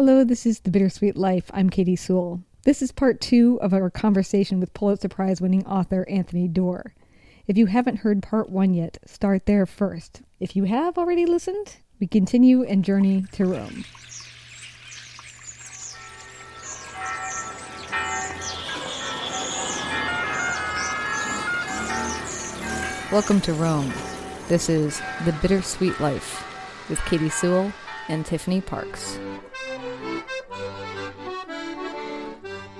Hello, this is The Bittersweet Life. I'm Katie Sewell. This is part 2 of our conversation with Pulitzer Prize winning author Anthony Doerr. If you haven't heard part 1 yet, start there first. If you have already listened, we continue and journey to Rome. Welcome to Rome. This is The Bittersweet Life with Katie Sewell and Tiffany Parks.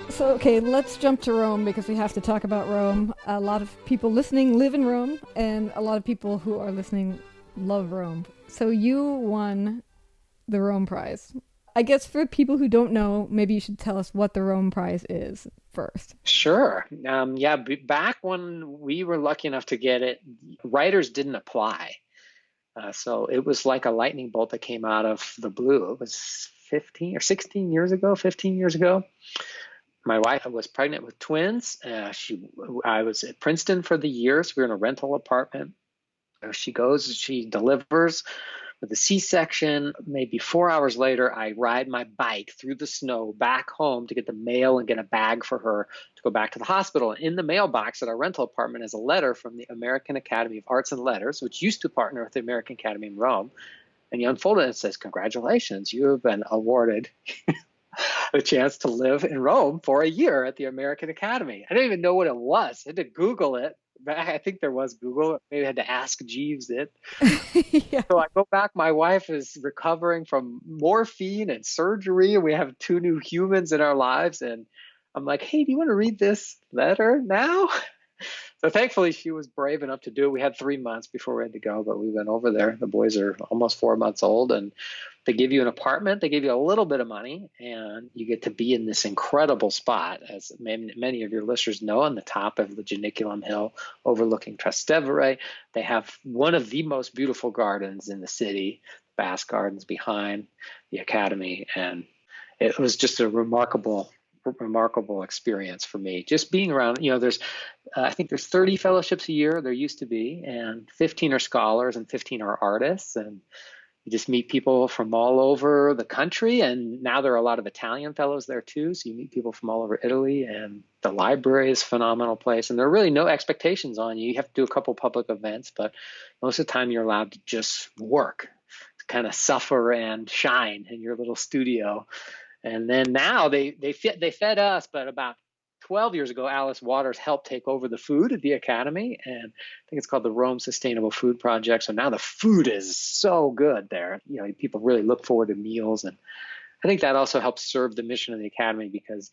So, okay, let's jump to Rome because we have to talk about Rome. A lot of people listening live in Rome, and a lot of people who are listening love Rome. So you won the Rome Prize. I guess for people who don't know, maybe you should tell us what the Rome Prize is first. Sure. Back when we were lucky enough to get it, writers didn't apply. So it was like a lightning bolt that came out of the blue. It was 15 or 16 years ago, 15 years ago. My wife was pregnant with twins. I was at Princeton for the year, so we were in a rental apartment. She delivers with a C-section. Maybe 4 hours later, I ride my bike through the snow back home to get the mail and get a bag for her to go back to the hospital. In the mailbox at our rental apartment is a letter from the American Academy of Arts and Letters, which used to partner with the American Academy in Rome. And you unfold it and it says, "Congratulations, you have been awarded a chance to live in Rome for a year at the American Academy." I didn't even know what it was. I had to Google it. I think there was Google. Maybe I had to ask Jeeves it. Yeah. So I go back. My wife is recovering from morphine and surgery. We have 2 new humans in our lives. And I'm like, "Hey, do you want to read this letter now?" So thankfully, she was brave enough to do it. We had 3 months before we had to go, but we went over there. The boys are almost 4 months old, and they give you an apartment. They give you a little bit of money, and you get to be in this incredible spot, as many of your listeners know, on the top of the Janiculum Hill overlooking Trastevere. They have one of the most beautiful gardens in the city, Bass Gardens behind the Academy, and it was just a remarkable experience for me. Just being around, I think there's 30 fellowships a year. There used to be, and 15 are scholars and 15 are artists. And you just meet people from all over the country. And now there are a lot of Italian fellows there too. So you meet people from all over Italy, and the library is a phenomenal place. And there are really no expectations on you. You have to do a couple public events, but most of the time you're allowed to just work, to kind of suffer and shine in your little studio. And then now they fed us, but about 12 years ago, Alice Waters helped take over the food at the Academy, and I think it's called the Rome Sustainable Food Project. So now the food is so good there. People really look forward to meals, and I think that also helps serve the mission of the Academy because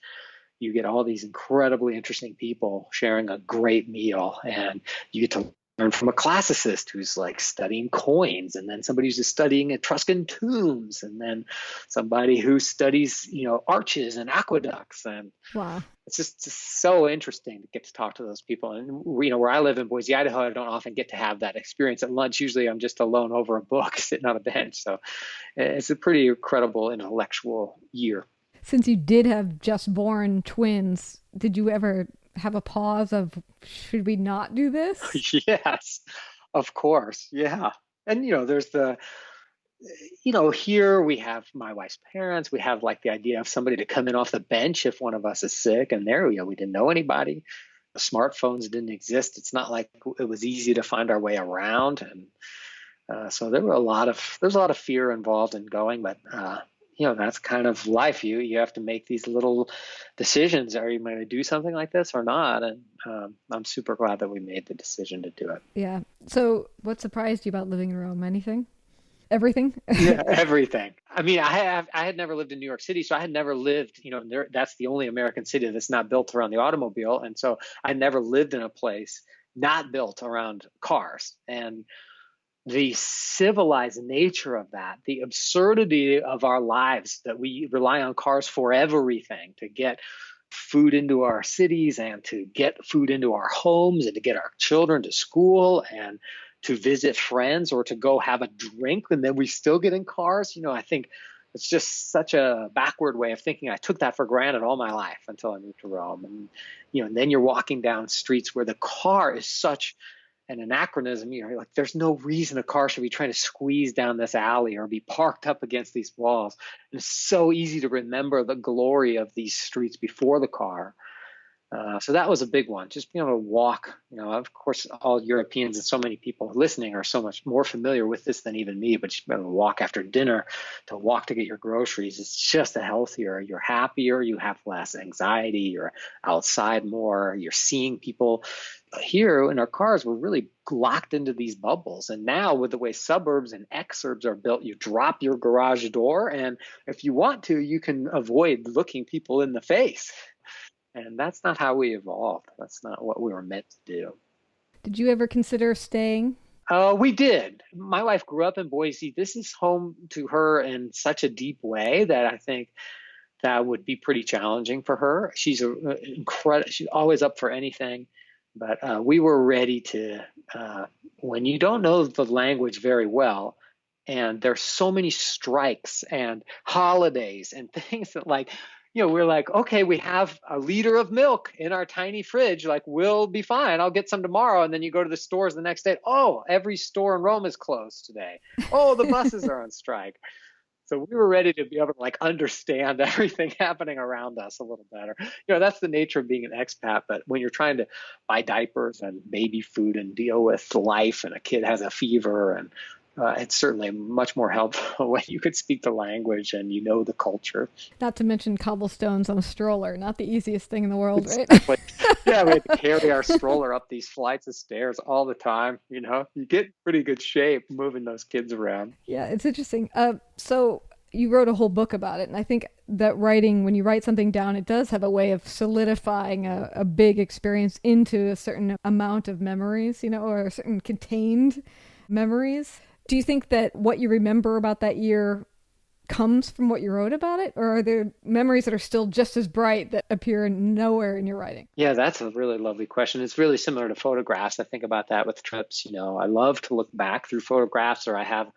you get all these incredibly interesting people sharing a great meal, and you get to learn from a classicist who's like studying coins, and then somebody who's just studying Etruscan tombs, and then somebody who studies, arches and aqueducts. And Wow. it's just so interesting to get to talk to those people. And, where I live in Boise, Idaho, I don't often get to have that experience at lunch. Usually I'm just alone over a book sitting on a bench. So it's a pretty incredible intellectual year. Since you did have just born twins, did you ever have a pause of, should we not do this? Yes, of course. Yeah. And, there's here we have my wife's parents. We have like the idea of somebody to come in off the bench if one of us is sick. And there, we didn't know anybody. The smartphones didn't exist. It's not like it was easy to find our way around. And so there's a lot of fear involved in going, but that's kind of life. You have to make these little decisions. Are you going to do something like this or not? And I'm super glad that we made the decision to do it. Yeah. So what surprised you about living in Rome? Anything? Everything? Yeah, everything. I mean, I had never lived in New York City, so I had never lived, that's the only American city that's not built around the automobile. And so I never lived in a place not built around cars. And the civilized nature of that, the absurdity of our lives, that we rely on cars for everything, to get food into our cities and to get food into our homes and to get our children to school and to visit friends or to go have a drink, and then we still get in cars. I think it's just such a backward way of thinking. I took that for granted all my life until I moved to Rome. And, and then you're walking down streets where the car is such an anachronism. You're like, there's no reason a car should be trying to squeeze down this alley or be parked up against these walls. And it's so easy to remember the glory of these streets before the car. So that was a big one, just being able to walk. Of course, all Europeans and so many people listening are so much more familiar with this than even me, but just being able to walk after dinner, to walk to get your groceries, it's just a healthier, you're happier, you have less anxiety, you're outside more, you're seeing people. Here in our cars, we're really locked into these bubbles. And now with the way suburbs and exurbs are built, you drop your garage door, and if you want to, you can avoid looking people in the face. And that's not how we evolved. That's not what we were meant to do. Did you ever consider staying? We did. My wife grew up in Boise. This is home to her in such a deep way that I think that would be pretty challenging for her. She's incredible. She's always up for anything. But we were ready to, when you don't know the language very well, and there's so many strikes and holidays and things that we're like, okay, we have a liter of milk in our tiny fridge. Like, we'll be fine. I'll get some tomorrow. And then you go to the stores the next day. Oh, every store in Rome is closed today. Oh, the buses are on strike. So we were ready to be able to understand everything happening around us a little better. That's the nature of being an expat. But when you're trying to buy diapers and baby food and deal with life, and a kid has a fever, and it's certainly much more helpful when you could speak the language and the culture. Not to mention cobblestones on a stroller, not the easiest thing in the world, right? Yeah, we had to carry our stroller up these flights of stairs all the time. You get in pretty good shape moving those kids around. Yeah, it's interesting. So you wrote a whole book about it, and I think that writing, when you write something down, it does have a way of solidifying a big experience into a certain amount of memories, or a certain contained memories. Do you think that what you remember about that year comes from what you wrote about it? Or are there memories that are still just as bright that appear nowhere in your writing? Yeah, that's a really lovely question. It's really similar to photographs. I think about that with trips. I love to look back through photographs, or I have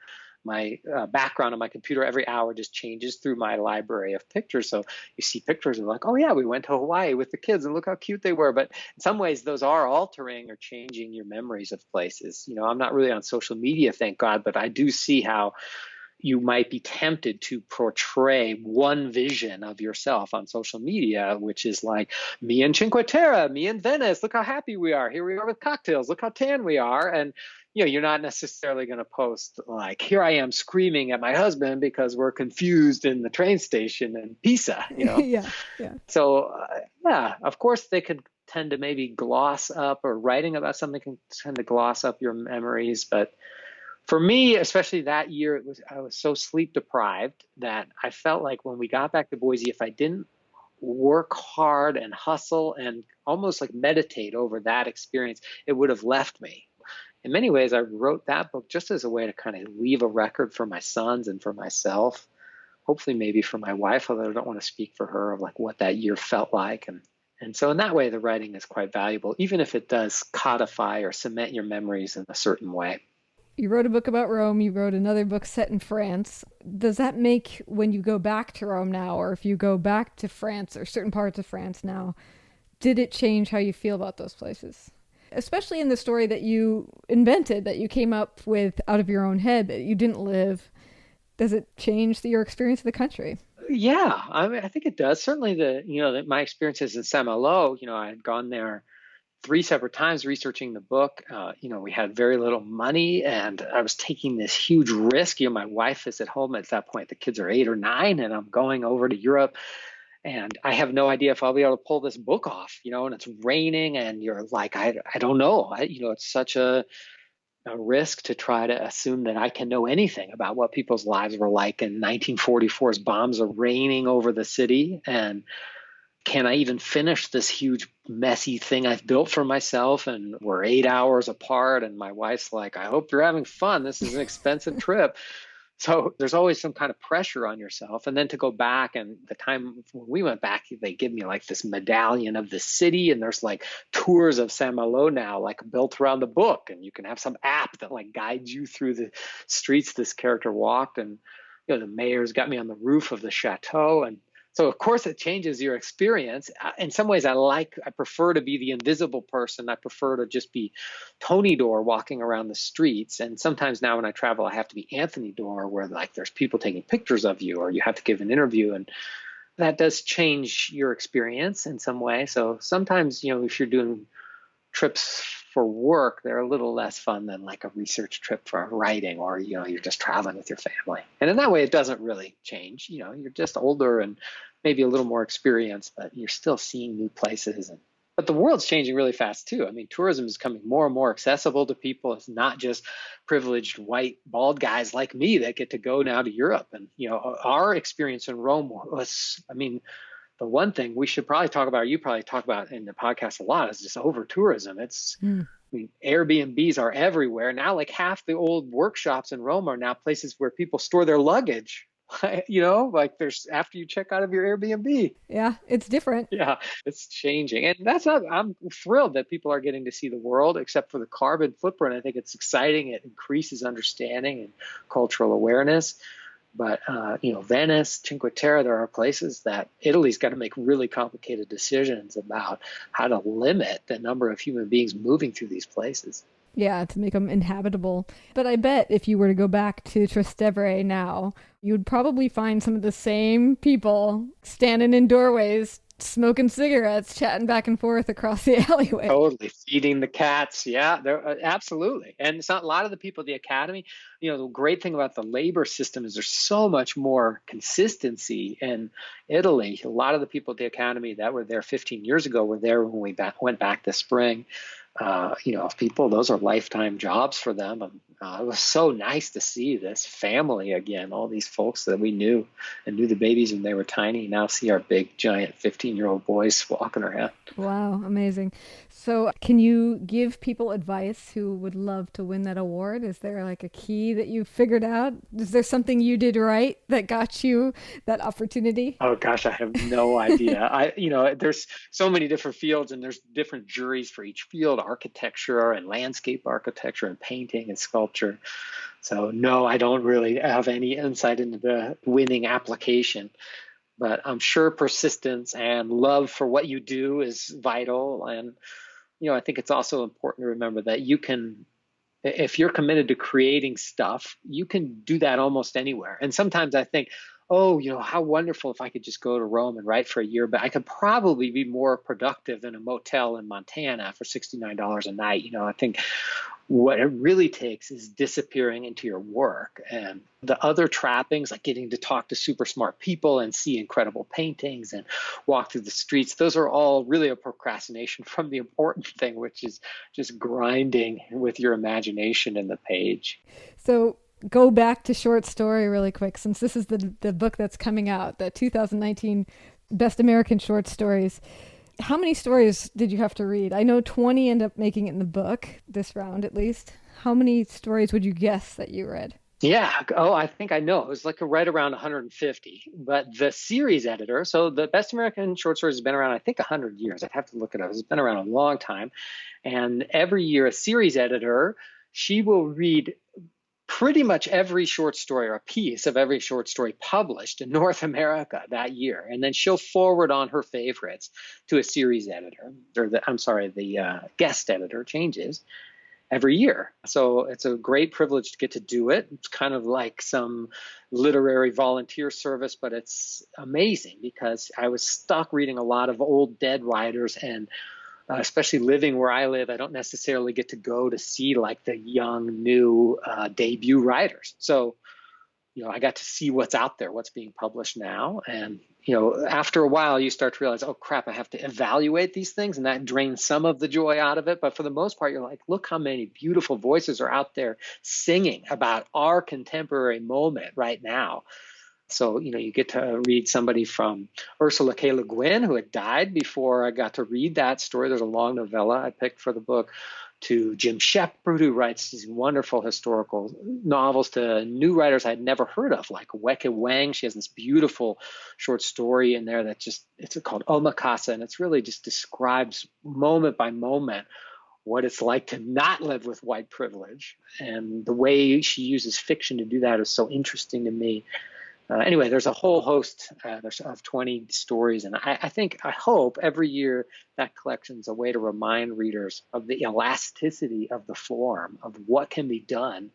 my background on my computer every hour just changes through my library of pictures. So you see pictures and like, oh yeah, we went to Hawaii with the kids and look how cute they were. But in some ways, those are altering or changing your memories of places. I'm not really on social media, thank God, but I do see how you might be tempted to portray one vision of yourself on social media, which is like, me in Cinque Terre, me in Venice, look how happy we are. Here we are with cocktails, look how tan we are. And you're not necessarily going to post like, here I am screaming at my husband because we're confused in the train station in Pisa, Yeah. So, yeah, of course they could tend to maybe gloss up, or writing about something can tend to gloss up your memories. But for me, especially that year, I was so sleep deprived that I felt like when we got back to Boise, if I didn't work hard and hustle and almost like meditate over that experience, it would have left me. In many ways, I wrote that book just as a way to kind of leave a record for my sons and for myself, hopefully maybe for my wife, although I don't want to speak for her, of like what that year felt like. And so in that way, the writing is quite valuable, even if it does codify or cement your memories in a certain way. You wrote a book about Rome. You wrote another book set in France. Does that make, when you go back to Rome now, or if you go back to France or certain parts of France now, did it change how you feel about those places? Especially in the story that you invented, that you came up with out of your own head, that you didn't live. Does it change your experience of the country? Yeah, I think it does. Certainly my experiences in Saint-Malo, I had gone there 3 separate times researching the book. We had very little money, and I was taking this huge risk. My wife is at home at that point. The kids are 8 or 9, and I'm going over to Europe, and I have no idea if I'll be able to pull this book off, and it's raining, and you're like, I don't know. It's such a risk to try to assume that I can know anything about what people's lives were like in 1944's bombs are raining over the city. And can I even finish this huge messy thing I've built for myself? And we're 8 hours apart, and my wife's like, I hope you're having fun. This is an expensive trip. So there's always some kind of pressure on yourself. And then to go back, and the time when we went back, they give me like this medallion of the city, and there's like tours of Saint Malo now, like built around the book. And you can have some app that like guides you through the streets this character walked. And the mayor's got me on the roof of the chateau, and So of course it changes your experience. In some ways, I prefer to be the invisible person. I prefer to just be Tony Doerr walking around the streets. And sometimes now when I travel, I have to be Anthony Doerr, where like there's people taking pictures of you, or you have to give an interview, and that does change your experience in some way. So sometimes, if you're doing trips for work, they're a little less fun than like a research trip for writing, or you're just traveling with your family. And in that way, it doesn't really change. You're just older and maybe a little more experienced, but you're still seeing new places. But the world's changing really fast too. I mean, tourism is becoming more and more accessible to people. It's not just privileged white bald guys like me that get to go now to Europe. And our experience in Rome was, I mean, the one thing we should probably talk about, or you probably talk about in the podcast a lot, is just over tourism. I mean, Airbnbs are everywhere. Now, like half the old workshops in Rome are now places where people store their luggage. Like there's after you check out of your Airbnb. Yeah, it's different. Yeah, it's changing. And I'm thrilled that people are getting to see the world, except for the carbon footprint. I think it's exciting. It increases understanding and cultural awareness. But, Venice, Cinque Terre, there are places that Italy's got to make really complicated decisions about how to limit the number of human beings moving through these places. Yeah, to make them inhabitable. But I bet if you were to go back to Trastevere now, you'd probably find some of the same people standing in doorways, smoking cigarettes, chatting back and forth across the alleyway. Totally. Feeding the cats. Yeah, absolutely. And it's not a lot of the people at the academy. The great thing about the labor system is there's so much more consistency in Italy. A lot of the people at the academy that were there 15 years ago were there when we went back this spring. People, those are lifetime jobs for them. And it was so nice to see this family again, all these folks that we knew and knew the babies when they were tiny, now see our big, giant 15-year-old boys walking around. Wow, amazing. So can you give people advice who would love to win that award? Is there like a key that you figured out? Is there something you did right that got you that opportunity? Oh gosh, I have no idea. There's so many different fields and there's different juries for each field, architecture and landscape architecture and painting and sculpture. So no, I don't really have any insight into the winning application, but I'm sure persistence and love for what you do is vital. And, I think it's also important to remember that if you're committed to creating stuff, you can do that almost anywhere. And sometimes I think, how wonderful if I could just go to Rome and write for a year, but I could probably be more productive in a motel in Montana for $69 a night. I think what it really takes is disappearing into your work, and the other trappings, like getting to talk to super smart people and see incredible paintings and walk through the streets. Those are all really a procrastination from the important thing, which is just grinding with your imagination in the page. So go back to short story really quick, since this is the book that's coming out, the 2019 Best American Short Stories. How many stories did you have to read? I know 20 end up making it in the book, this round at least. How many stories would you guess that you read? Yeah. Oh, I think I know. It was like right around 150. But the series editor, so the Best American Short Stories has been around, I think, 100 years. I'd have to look it up. It's been around a long time. And every year, a series editor, she will read pretty much every short story or a piece of every short story published in North America that year. And then she'll forward on her favorites to a series editor, or the guest editor changes every year. So it's a great privilege to get to do it. It's kind of like some literary volunteer service, but it's amazing because I was stuck reading a lot of old dead writers, and especially living where I live, I don't necessarily get to go to see like the young, new debut writers. So, I got to see what's out there, what's being published now. And, after a while, you start to realize, oh, crap, I have to evaluate these things. And that drains some of the joy out of it. But for the most part, you're like, look how many beautiful voices are out there singing about our contemporary moment right now. So, you get to read somebody from Ursula K. Le Guin, who had died before I got to read that story. There's a long novella I picked for the book, to Jim Shepard, who writes these wonderful historical novels, to new writers I'd never heard of, like Weke Wang. She has this beautiful short story in there it's called Omakase, and it's really just describes moment by moment what it's like to not live with white privilege. And the way she uses fiction to do that is so interesting to me. Anyway, there's a whole host of 20 stories, and I hope every year that collection is a way to remind readers of the elasticity of the form, of what can be done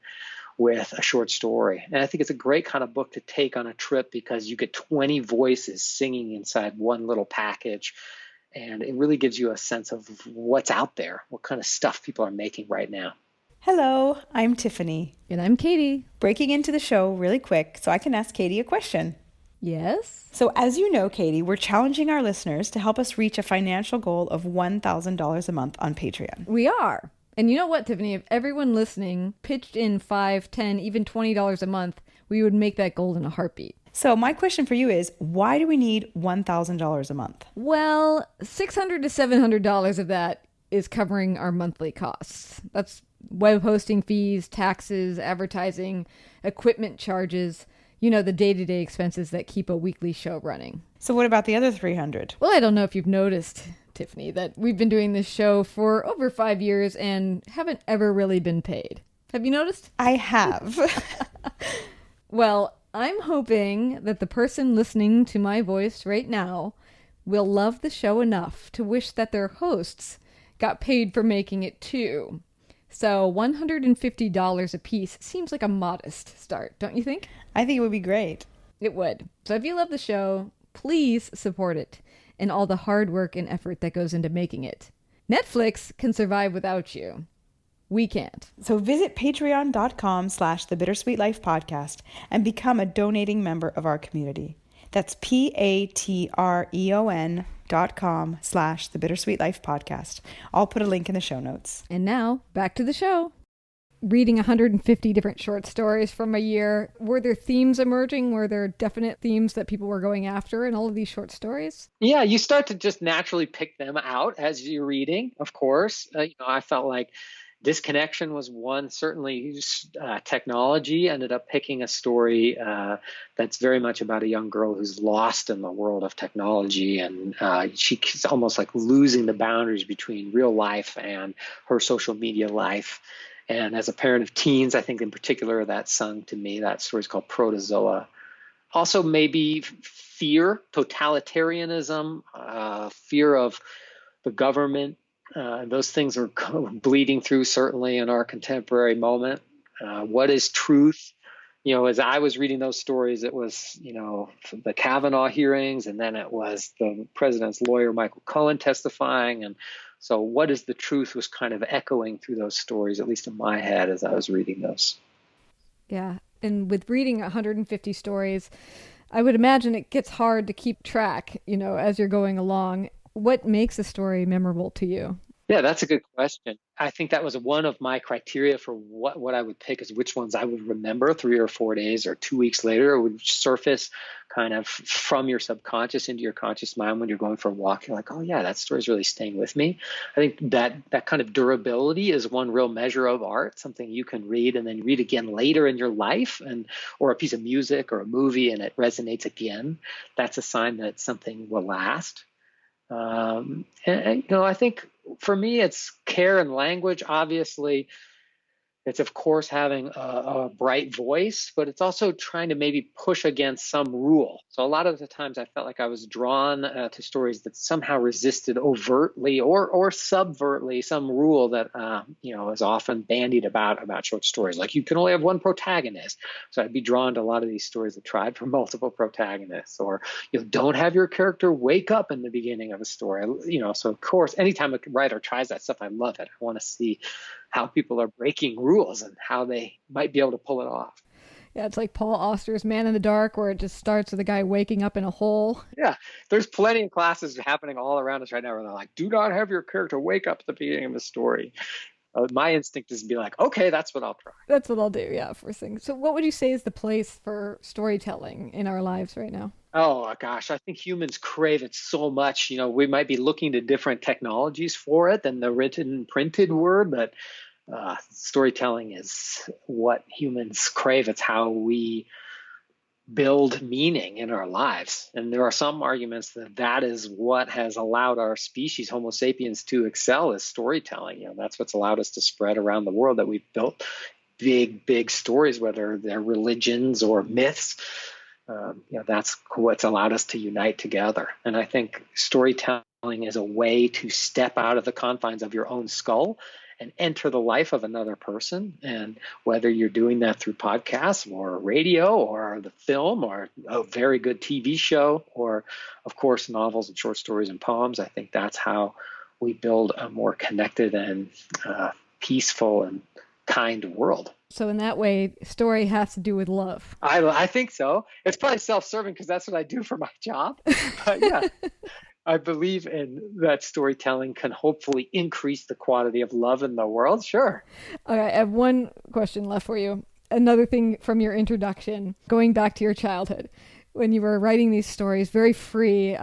with a short story. And I think it's a great kind of book to take on a trip because you get 20 voices singing inside one little package. And it really gives you a sense of what's out there, what kind of stuff people are making right now. Hello, I'm Tiffany. And I'm Katie. Breaking into the show really quick so I can ask Katie a question. Yes? So as you know, Katie, we're challenging our listeners to help us reach a financial goal of $1,000 a month on Patreon. We are. And you know what, Tiffany? If everyone listening pitched in $5, $10, even $20 a month, we would make that goal in a heartbeat. So my question for you is, why do we need $1,000 a month? Well, $600 to $700 of that is covering our monthly costs. That's web hosting fees, taxes, advertising, equipment charges, the day-to-day expenses that keep a weekly show running. So what about the other 300? Well, I don't know if you've noticed, Tiffany, that we've been doing this show for over 5 years and haven't ever really been paid. Have you noticed? I have. Well, I'm hoping that the person listening to my voice right now will love the show enough to wish that their hosts got paid for making it too. So $150 a piece seems like a modest start, don't you think? I think it would be great. It would. So if you love the show, please support it and all the hard work and effort that goes into making it. Netflix can survive without you. We can't. So visit patreon.com/the Bittersweet Life podcast and become a donating member of our community. That's patreon.com/the Bittersweet Life podcast. I'll put a link in the show notes. And now back to the show. Reading 150 different short stories from a year, were there themes emerging? Were there definite themes that people were going after in all of these short stories? Yeah, you start to just naturally pick them out as you're reading, of course. I felt like disconnection was one. Certainly, technology ended up picking a story that's very much about a young girl who's lost in the world of technology, and she's almost like losing the boundaries between real life and her social media life. And as a parent of teens, I think in particular that sung to me. That story is called Protozoa. Also, maybe fear, totalitarianism, fear of the government. Those things are bleeding through certainly in our contemporary moment. What is truth? As I was reading those stories, it was, the Kavanaugh hearings, and then it was the president's lawyer, Michael Cohen, testifying. And so what is the truth was kind of echoing through those stories, at least in my head as I was reading those. Yeah. And with reading 150 stories, I would imagine it gets hard to keep track, as you're going along. What makes a story memorable to you? Yeah, that's a good question. I think that was one of my criteria for what I would pick is which ones I would remember 3 or 4 days or 2 weeks later. It would surface kind of from your subconscious into your conscious mind when you're going for a walk. You're like, oh yeah, that story's really staying with me. I think that kind of durability is one real measure of art, something you can read and then read again later in your life, or a piece of music or a movie and it resonates again. That's a sign that something will last. I think for me, it's care and language. Obviously, it's of course having a bright voice, but it's also trying to maybe push against some rule. So a lot of the times I felt like I was drawn to stories that somehow resisted overtly or subvertly some rule that, is often bandied about short stories. Like you can only have one protagonist. So I'd be drawn to a lot of these stories that tried for multiple protagonists, or, don't have your character wake up in the beginning of a story. So of course, anytime a writer tries that stuff, I love it. I want to see how people are breaking rules and how they might be able to pull it off. Yeah, it's like Paul Auster's Man in the Dark, where it just starts with a guy waking up in a hole. Yeah, there's plenty of classes happening all around us right now where they're like, do not have your character wake up at the beginning of the story. My instinct is to be like, okay, that's what I'll try. That's what I'll do, yeah, first thing. So what would you say is the place for storytelling in our lives right now? Oh, gosh, I think humans crave it so much. We might be looking to different technologies for it than the written, printed word, but storytelling is what humans crave. It's how we build meaning in our lives. And there are some arguments that is what has allowed our species, Homo sapiens, to excel is storytelling. That's what's allowed us to spread around the world, that we've built big stories, whether they're religions or myths. that's what's allowed us to unite together. And I think storytelling is a way to step out of the confines of your own skull and enter the life of another person. And whether you're doing that through podcasts or radio or the film or a very good TV show or, of course, novels and short stories and poems, I think that's how we build a more connected and peaceful and kind world. So in that way, story has to do with love. I think so. It's probably self-serving because that's what I do for my job. But yeah, I believe in that storytelling can hopefully increase the quantity of love in the world. Sure. Okay, I have one question left for you. Another thing from your introduction, going back to your childhood, when you were writing these stories, very free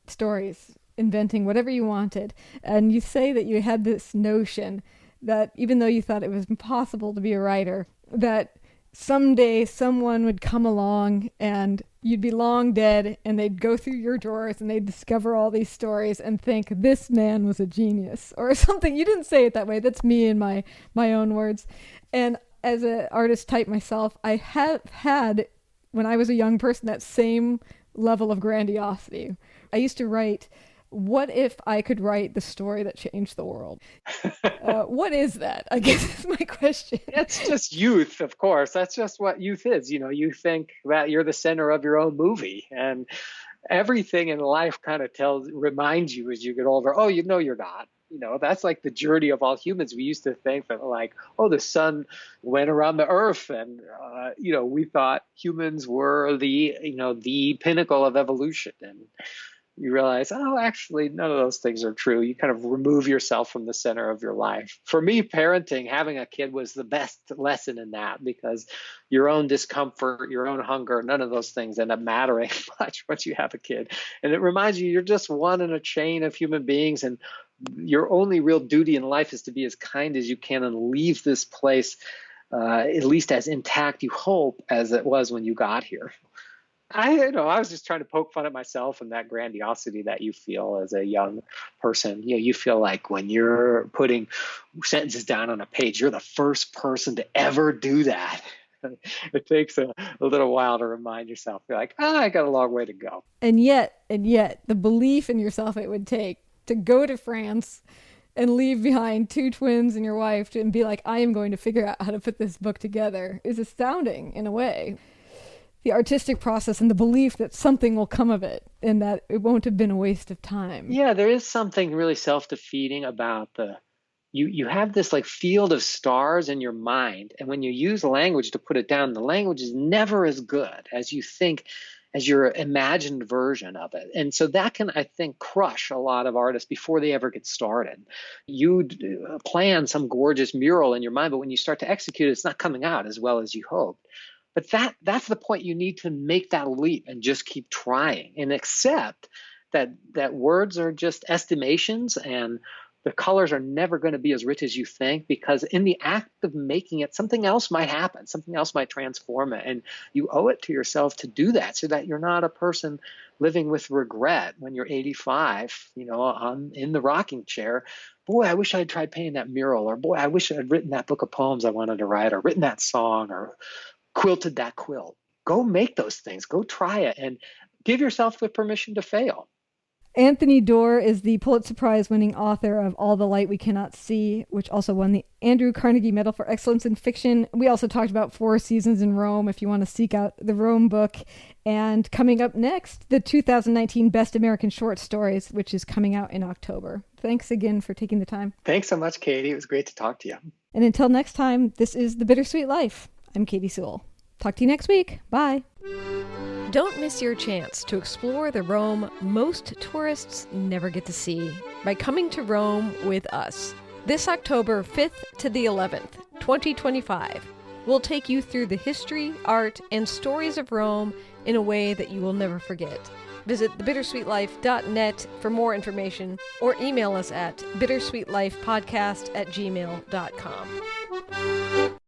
stories, inventing whatever you wanted. And you say that you had this notion that even though you thought it was impossible to be a writer, that someday someone would come along and you'd be long dead and they'd go through your drawers and they'd discover all these stories and think this man was a genius or something. You didn't say it that way. That's me in my own words. And as an artist type myself, I have had, when I was a young person, that same level of grandiosity. I used to write, what if I could write the story that changed the world? What is that? I guess is my question. It's just youth, of course. That's just what youth is. You think that you're the center of your own movie, and everything in life kind of reminds you as you get older, oh, you're not. That's like the journey of all humans. We used to think that the sun went around the earth and, we thought humans were the pinnacle of evolution. And you realize, actually, none of those things are true. You kind of remove yourself from the center of your life. For me, parenting, having a kid was the best lesson in that, because your own discomfort, your own hunger, none of those things end up mattering much once you have a kid. And it reminds you, you're just one in a chain of human beings, and your only real duty in life is to be as kind as you can and leave this place at least as intact, you hope, as it was when you got here. I was just trying to poke fun at myself and that grandiosity that you feel as a young person. You feel like when you're putting sentences down on a page, you're the first person to ever do that. It takes a little while to remind yourself. You're like, I got a long way to go. And yet, the belief in yourself it would take to go to France and leave behind 2 twins and your wife and be like, I am going to figure out how to put this book together is astounding in a way. The artistic process and the belief that something will come of it and that it won't have been a waste of time. Yeah, there is something really self-defeating about you have this field of stars in your mind, and when you use language to put it down, the language is never as good as you think, as your imagined version of it. And so that can, I think, crush a lot of artists before they ever get started. You plan some gorgeous mural in your mind, but when you start to execute it, it's not coming out as well as you hoped. But that's the point. You need to make that leap and just keep trying and accept that words are just estimations and the colors are never going to be as rich as you think, because in the act of making it, something else might happen. Something else might transform it. And you owe it to yourself to do that so that you're not a person living with regret when you're 85, in the rocking chair. Boy, I wish I'd tried painting that mural, or boy, I wish I'd written that book of poems I wanted to write, or written that song, or quilted that quilt. Go make those things. Go try it and give yourself the permission to fail. Anthony Doerr is the Pulitzer Prize-winning author of All the Light We Cannot See, which also won the Andrew Carnegie Medal for Excellence in Fiction. We also talked about 4 Seasons in Rome, if you want to seek out the Rome book. And coming up next, the 2019 Best American Short Stories, which is coming out in October. Thanks again for taking the time. Thanks so much, Katie. It was great to talk to you. And until next time, this is The Bittersweet Life. I'm Katie Sewell. Talk to you next week. Bye. Don't miss your chance to explore the Rome most tourists never get to see by coming to Rome with us. This October 5th to the 11th, 2025, we'll take you through the history, art, and stories of Rome in a way that you will never forget. Visit thebittersweetlife.net for more information or email us at bittersweetlifepodcast@gmail.com.